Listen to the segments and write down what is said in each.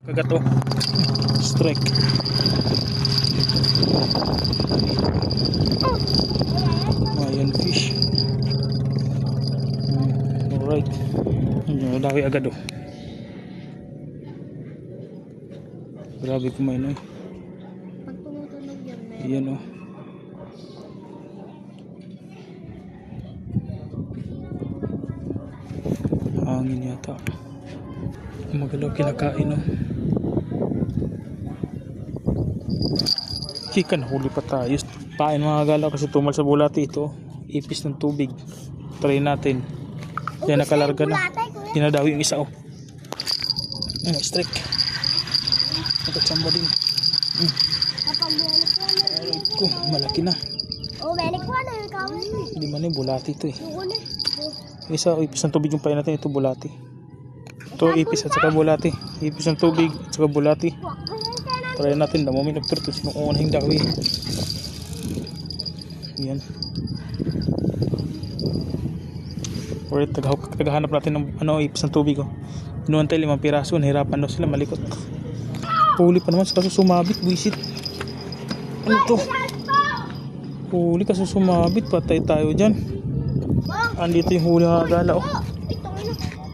Kagato. Strike. Ayan fish. Alright. Dawi agad oh. Grabe kumain eh. Pag tumutunog yan, Ayan oh. Hangin yata. Magalaw kinakain oh. Chicken, huli pa tayo. Pain mga galaw kasi tumal sa bulati ito. Ipis ng tubig. Try natin. Yan nakalarga na. Dinadawi yung isa oh. Strike. Nakatsamba din. Aray ko, malaki na. Oh, melik ko na yung kawin. Hindi man yung bulati ito eh. Isa oh, ipis ng tubig yung pain natin. Ito bulati. Ito ipis at saka bulati. Ipis ng tubig at saka bulati. Try natin na moment of truth. Sinong unang dawi. Yan. Alright, tagahanap natin ng ipis ng tubig oh. Pinuhan tayo 5 piraso. Nahirapan daw sila malikot. Huli pa naman kaso sumabit. Buisit. Ano to? Huli kaso sumabit. Patay tayo dyan. Andito yung huli mga gala oh.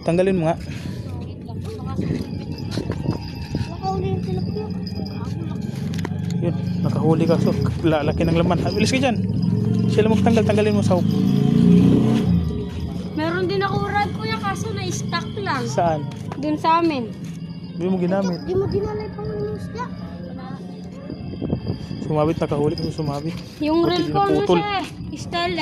Tanggalin mo nga. Yun, nakahuli ka. So, lalaki ng laman. Bilis ka dyan. Sila magtanggal, tanggalin mo sa hook. Meron din ako rod kuya kaso na-stuck lang. Saan? Dun sa amin. Hindi mo ginamit. Di mo dinalay pang minusya. Sumabit, nakahuli kasi sumabit. Yung Buti reel ko ano naputol. siya eh. Stellar.